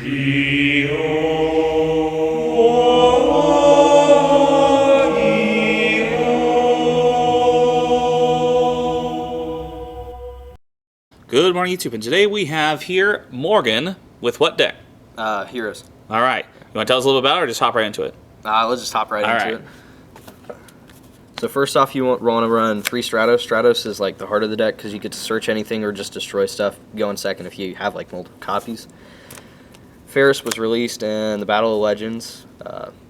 Good morning, YouTube, and today we have here Morgan with what deck? Heroes. All right. You want to tell us a little bit about it or just hop right into it? Let's just hop right into right. it. So first off, you want to run 3 Stratos. Stratos is like the heart of the deck because you get to search anything or just destroy stuff. Go in second if you have like multiple copies. Ferris was released in the Battle of Legends.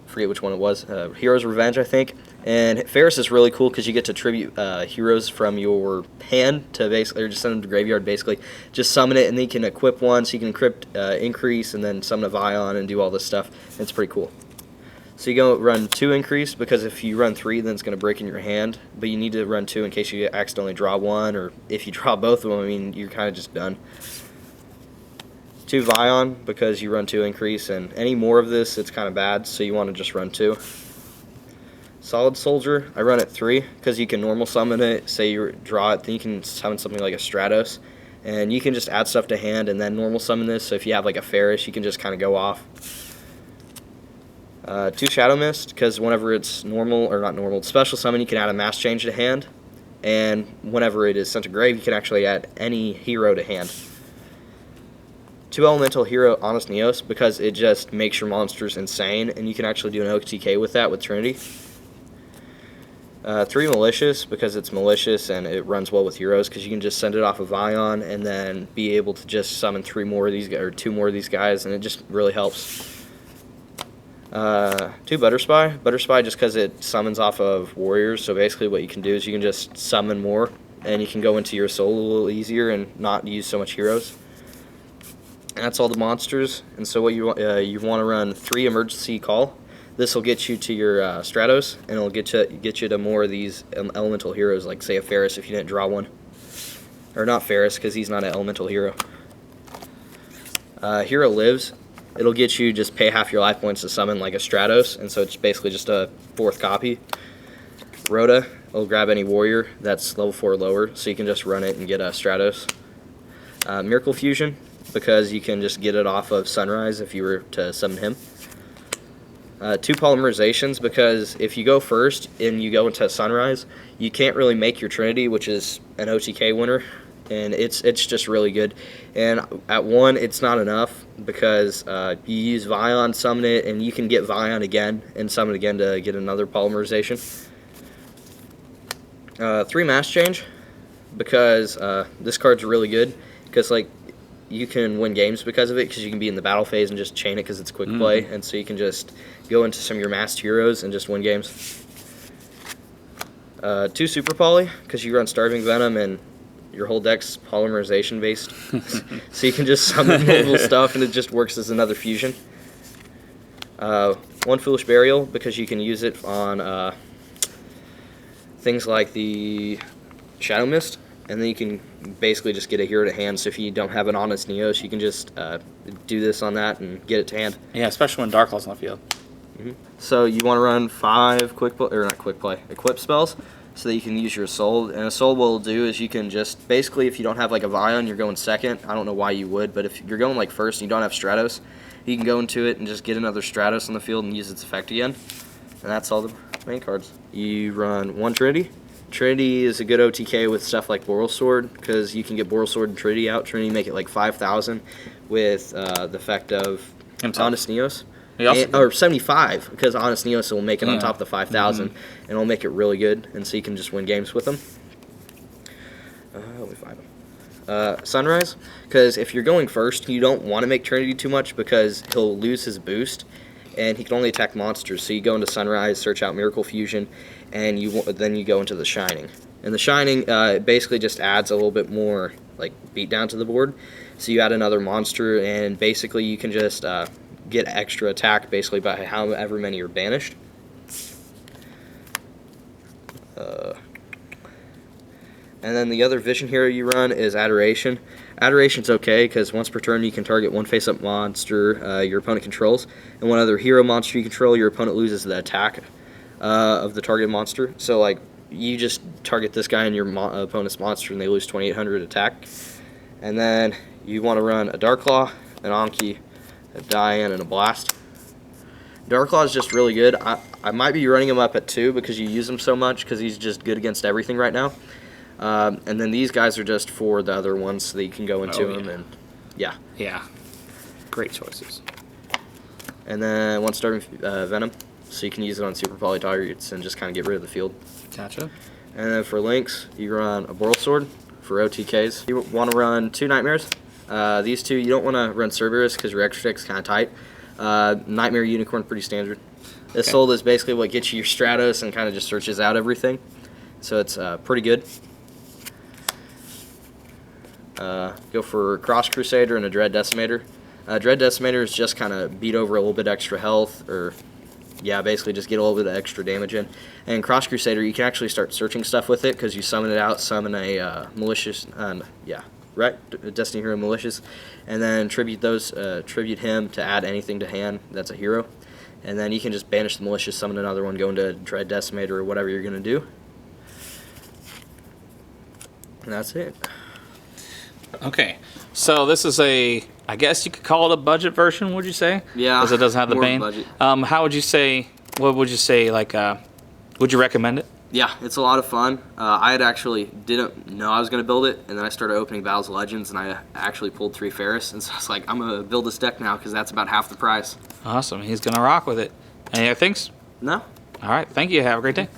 Forget which one it was. Heroes Revenge, I think. And Ferris is really cool because you get to tribute heroes from your hand to basically, or just send them to graveyard basically. Just summon it and then you can equip one, so you can equip increase and then summon a Vion and do all this stuff. It's pretty cool. So you go run 2 increase because if you run 3 then it's going to break in your hand. But you need to run 2 in case you accidentally draw one, or if you draw both of them, I mean, you're kind of just done. 2 Vion because you run 2 increase, and any more of this it's kind of bad, so you want to just run 2. Solid Soldier, I run it 3 because you can normal summon it. Say you draw it, then you can summon something like a Stratos, and you can just add stuff to hand and then normal summon this. So if you have like a Ferris, you can just kind of go off. 2 Shadow Mist because whenever it's normal, or not normal, special summon, you can add a mass change to hand, and whenever it is sent to grave, you can actually add any hero to hand. 2 Elemental Hero Honest Neos because it just makes your monsters insane, and you can actually do an OTK with that with Trinity. 3 Malicious because it's malicious and it runs well with heroes because you can just send it off of Vion and then be able to just summon 3 more of these guys, or 2 more of these guys, and it just really helps. 2 Butterspy just because it summons off of warriors, so basically what you can do is you can just summon more and you can go into your soul a little easier and not use so much heroes. And that's all the monsters. And so what you want to run 3 Emergency Call. This will get you to your Stratos, and it'll get you to more of these elemental heroes, like say a Ferris if you didn't draw one, or not Ferris because he's not an elemental hero. Hero Lives. It'll get you just pay half your life points to summon like a Stratos, and so it's basically just a 4th copy. Rhoda will grab any warrior that's level 4 or lower, so you can just run it and get a Stratos. Miracle Fusion because you can just get it off of Sunrise if you were to summon him. 2 Polymerizations because if you go first and you go into Sunrise, you can't really make your Trinity, which is an OTK winner, and it's just really good. And at 1 it's not enough because you use Vion, summon it, and you can get Vion again and summon it again to get another Polymerization. 3 Mass Change because this card's really good because like you can win games because of it, because you can be in the battle phase and just chain it because it's quick play, and so you can just go into some of your masked heroes and just win games. 2 Super Poly because you run Starving Venom and your whole deck's polymerization based, so you can just summon multiple stuff and it just works as another fusion. 1 Foolish Burial because you can use it on things like the Shadow Mist, and then you can basically just get a hero to hand. So if you don't have an Honest Neos, you can just do this on that and get it to hand. Yeah, especially when Dark Claw's on the field. So you want to run 5 equip spells so that you can use your soul. And a soul what will do is you can just, basically if you don't have like a Vion, you're going second. I don't know why you would, but if you're going like first and you don't have Stratos, you can go into it and just get another Stratos on the field and use its effect again. And that's all the main cards. You run 1 Trinity. Trinity is a good OTK with stuff like Boral Sword because you can get Boral Sword and Trinity out. Trinity make it like 5,000 with the effect of Honest Neos. Or 75 because Honest Neos will make it on top of the 5,000 and it'll make it really good, and so you can just win games with them. Let me find them. Sunrise, because if you're going first, you don't want to make Trinity too much because he'll lose his boost and he can only attack monsters. So you go into Sunrise, search out Miracle Fusion, and then you go into the Shining. And the Shining basically just adds a little bit more like beat down to the board. So you add another monster, and basically you can just get extra attack basically by however many are banished. And then the other Vision hero you run is Adoration. Adoration's okay because once per turn you can target 1 face-up monster your opponent controls, and 1 other hero monster you control, your opponent loses the attack of the target monster. So like you just target this guy and your opponent's monster and they lose 2,800 attack. And then you want to run a Dark Claw, an Anki, a Diane, and a Blast. Darklaw is just really good. I might be running him up at 2 because you use him so much because he's just good against everything right now. And then these guys are just for the other ones so that you can go into them. And yeah. Yeah. Great choices. And then one starting Venom, so you can use it on super poly targets and just kind of get rid of the field. Gotcha. And then for links, you run a Boral Sword for OTKs. You want to run 2 Nightmares. These 2, you don't want to run Cerberus because your extra deck's kind of tight. Nightmare Unicorn, pretty standard. This soul is basically what gets you your Stratos and kind of just searches out everything. So it's pretty good. Go for Cross Crusader and a Dread Decimator. Dread Decimator is just kind of beat over a little bit extra health, or yeah, basically just get a little bit of extra damage in. And Cross Crusader, you can actually start searching stuff with it because you summon it out, summon a malicious, Destiny Hero Malicious, and then tribute him to add anything to hand that's a hero. And then you can just banish the Malicious, summon another one, go into Dread Decimator or whatever you're going to do. And that's it. Okay, so this is I guess you could call it a budget version, would you say? Yeah. Because it doesn't have the more Bane. budget. How would you say, would you recommend it? Yeah, it's a lot of fun. I had actually didn't know I was going to build it, and then I started opening Battles of Legends, and I actually pulled 3 Ferris, and so I was like, I'm going to build this deck now because that's about half the price. Awesome, he's going to rock with it. Any other things? No. All right, thank you. Have a great day.